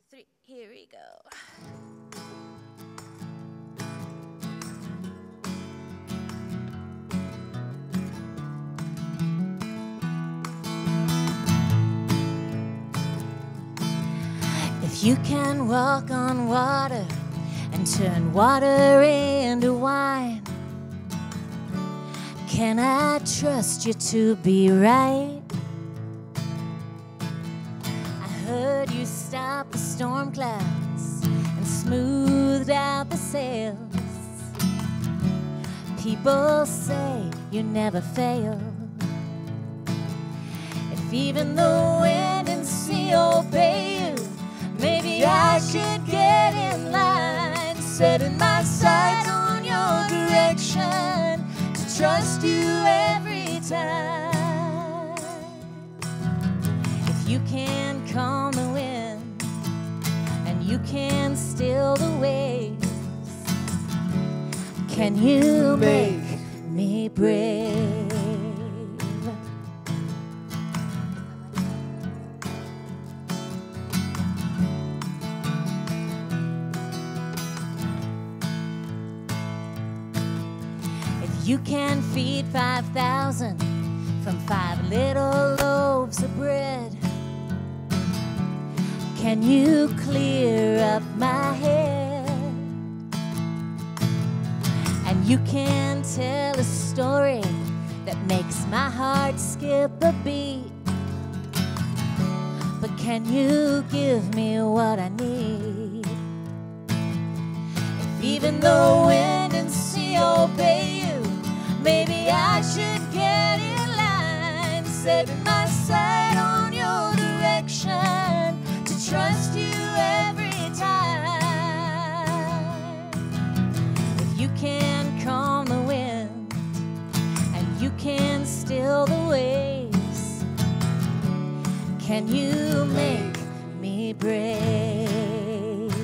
3. Here we go. If you can walk on water and turn water into wine, can I trust you to be right? I heard you stop the storm clouds and smoothed out the sails. People say you never fail. If even the wind and sea obey you, maybe I should get in line, setting my sights on your direction, to trust you every time. If you can calm the wind and you can still the waves, can you make me brave? You can feed 5,000 from 5 little loaves of bread. Can you clear up my head? And you can tell a story that makes my heart skip a beat. But can you give me what I need? If even the wind and sea obey you, maybe I should get in line, setting my sight on your direction, to trust you every time. If you can calm the wind and you can still the waves, can you make me brave?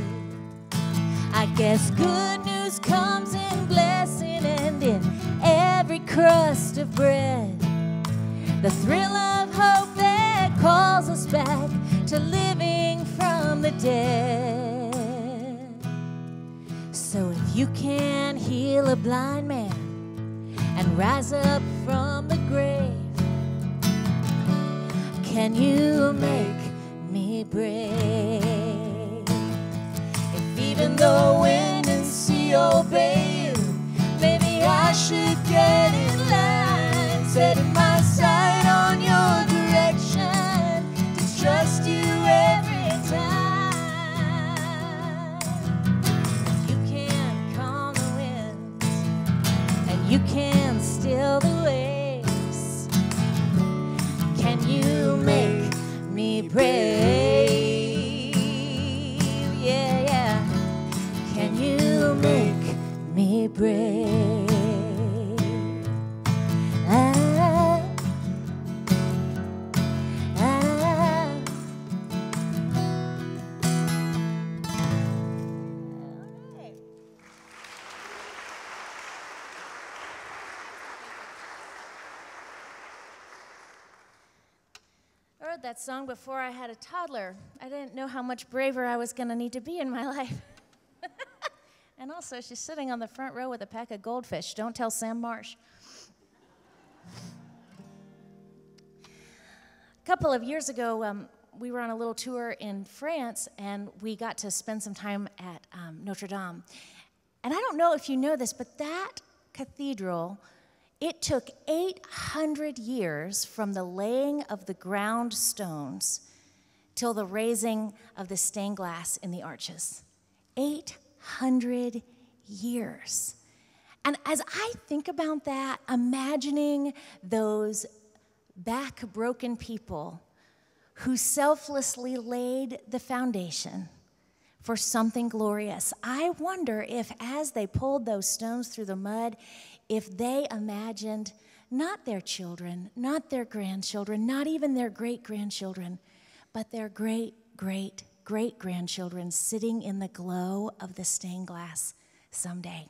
I guess good news comes in blessing and in every crust of bread, the thrill of hope that calls us back to living from the dead. So if you can heal a blind man and rise up from the grave, can you make me brave? If even the wind and sea obey you, maybe I should get in line, setting my sight on your direction, to trust you every time. If you can calm the wind and you can still the waves, can you make me brave? Yeah, yeah. Can you make me brave? I wrote that song before I had a toddler. I didn't know how much braver I was going to need to be in my life. And also, she's sitting on the front row with a pack of goldfish. Don't tell Sam Marsh. A couple of years ago, we were on a little tour in France, and we got to spend some time at Notre Dame. And I don't know if you know this, but that cathedral, it took 800 years from the laying of the ground stones till the raising of the stained glass in the arches. 800 years. And as I think about that, imagining those back-broken people who selflessly laid the foundation for something glorious, I wonder if as they pulled those stones through the mud, if they imagined not their children, not their grandchildren, not even their great-grandchildren, but their great-great-great-grandchildren sitting in the glow of the stained glass someday.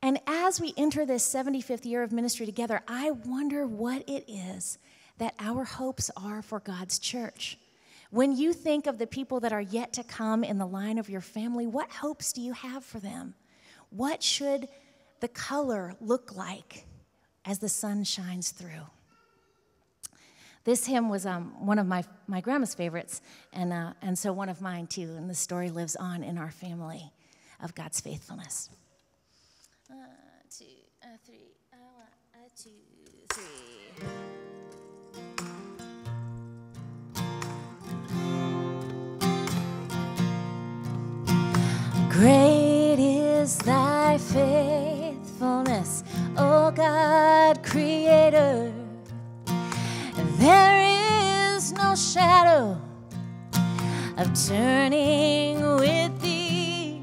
And as we enter this 75th year of ministry together, I wonder what it is that our hopes are for God's church. When you think of the people that are yet to come in the line of your family, what hopes do you have for them? What should the color look like as the sun shines through? This hymn was one of my grandma's favorites, and so one of mine too, and the story lives on in our family of God's faithfulness. 2, 3, 1, 2, 3. Great is thy faithfulness, O God, Creator. There is no shadow of turning with thee.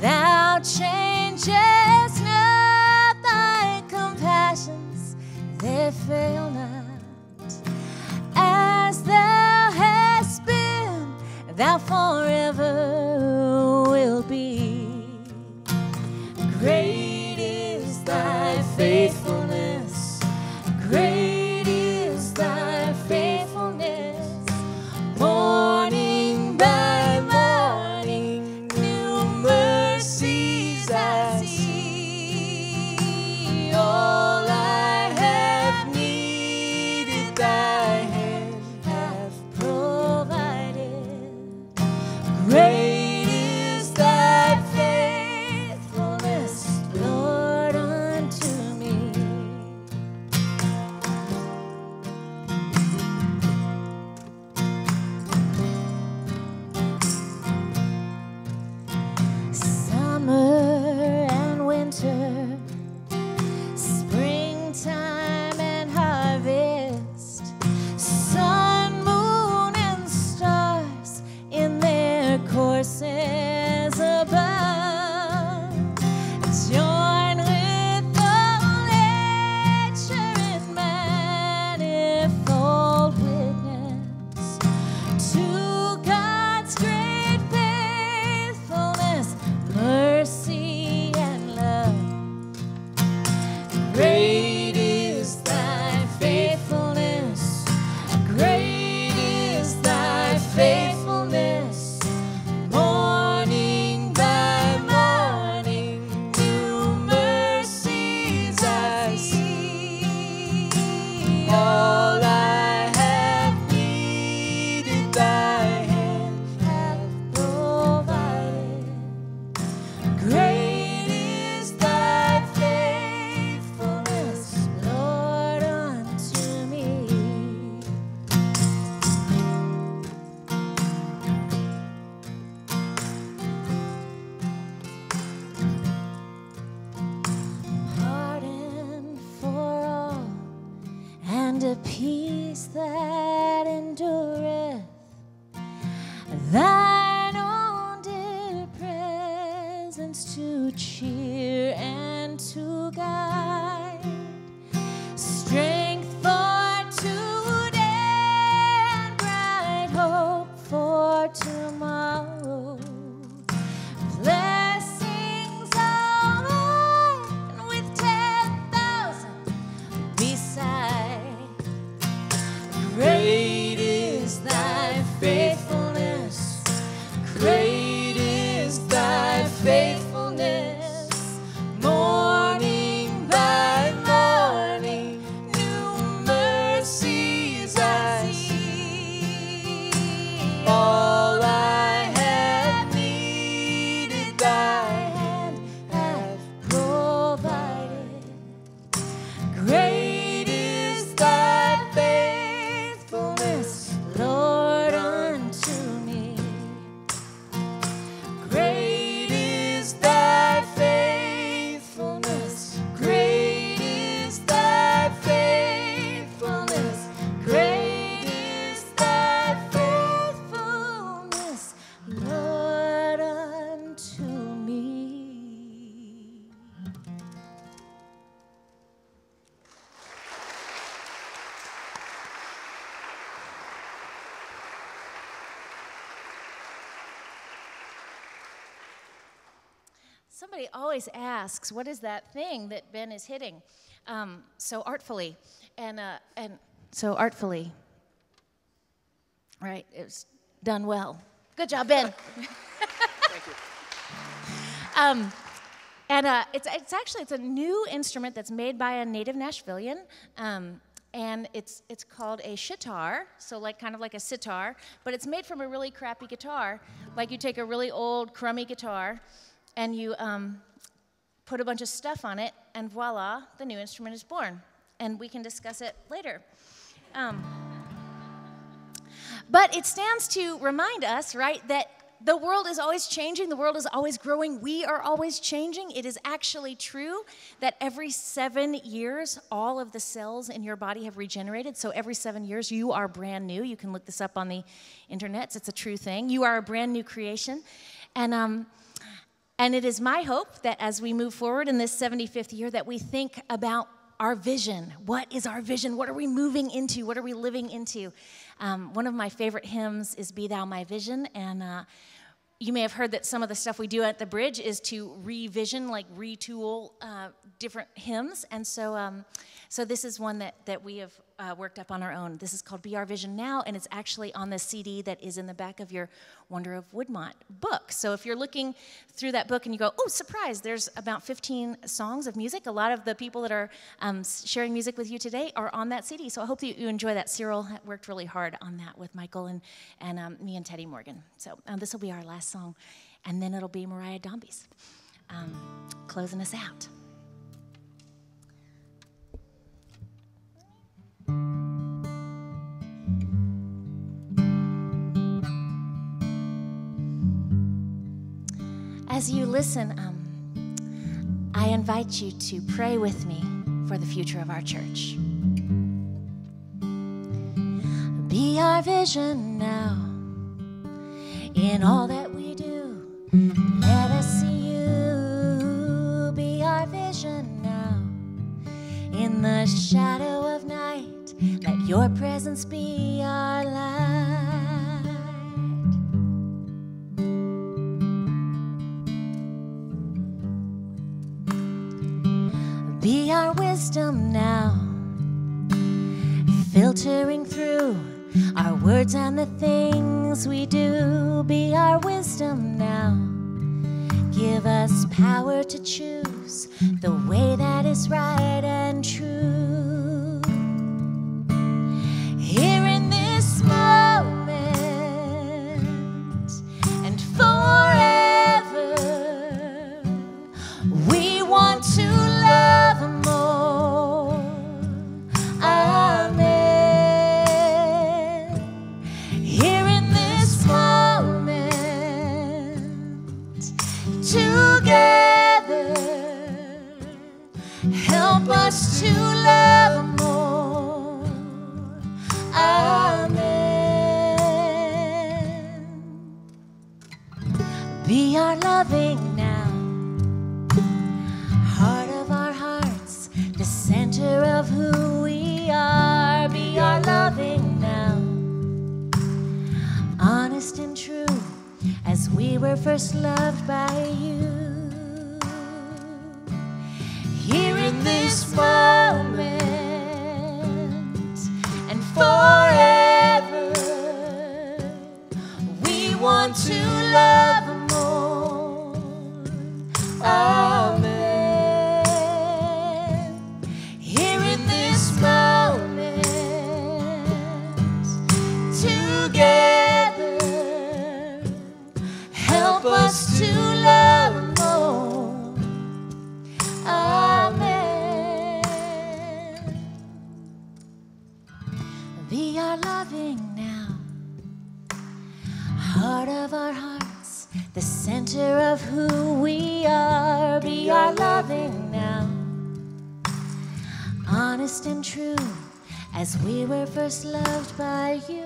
Thou changest not, thy compassions, they fail not. As thou hast been, thou forever will be. Great is thy faithfulness, great is thy faithfulness. Morning by morning, new mercies I see. All I have needed, thy hand hath provided. Great is thy faithfulness, Lord, unto me. Summer and winter, springtime and harvest, sun, moon, and stars in their courses above, join with all nature in manifold witness to God's great faithfulness, mercy, and love. Great is thy faithfulness, great is thy faithfulness. Morning by morning, new mercies I see. All I have needed, thy hand hath provided. Great is thy faithfulness, Lord, unto me. Pardon for all, and a peace that endureth, thine own dear presence to cheer and to guide, strength for today and bright hope for tomorrow. Blessings all mine with 10,000 beside. Great is thy faithfulness, great is thy faithfulness. Morning by morning, new mercies I see. All I have needed, thy hand hath provided. Great is thy faithfulness, Lord, unto me. Great is thy faithfulness, great is thy faithfulness, great is thy faithfulness, Lord, unto me. Somebody always asks, what is that thing that Ben is hitting so artfully? And so artfully. Right, it was done well. Good job, Ben. Thank you. It's a new instrument that's made by a native Nashvilleian, and it's called a shitar, so kind of like a sitar, but it's made from a really crappy guitar. Like you take a really old, crummy guitar, and you put a bunch of stuff on it, and voila, the new instrument is born. And we can discuss it later. But it stands to remind us, right, that the world is always changing, the world is always growing, we are always changing. It is actually true that every 7 years, all of the cells in your body have regenerated. So every 7 years, you are brand new. You can look this up on the internet. It's a true thing. You are a brand new creation. And it is my hope that as we move forward in this 75th year, that we think about our vision. What is our vision? What are we moving into? What are we living into? One of my favorite hymns is Be Thou My Vision, and you may have heard that some of the stuff we do at the Bridge is to revision, like retool different hymns, and so this is one that we have worked up on our own. This is called Be Our Vision Now, and it's actually on the CD that is in the back of your Wonder of Woodmont book. So if you're looking through that book and you go, oh, surprise, there's about 15 songs of music. A lot of the people that are sharing music with you today are on that CD, so I hope that you enjoy that. Cyril worked really hard on that with Michael and me and Teddy Morgan. So this will be our last song, and then it'll be Mariah Dombey's closing us out. As you listen, I invite you to pray with me for the future of our church. Be our vision now in all that we do. Let us see you. Be our vision now in the shadow of night. Let your presence be our light. Be our wisdom now, filtering through our words and the things we do. Be our wisdom now. Give us power to choose the way that is right and true. Here in this moment and forever, we want to love more. Amen. Here in this moment, together, help us to love more. Amen. Be our loving now, heart of our hearts, the center of who we are. Be our loving now, honest and true, as we were first loved by you. Here in this moment and forever, we want to love more. Amen. Here in this moment, together, help us to love more. Amen. Be our loving now, heart of our hearts, the center of who we are. Be our loving now, honest and true, as we were first loved by you.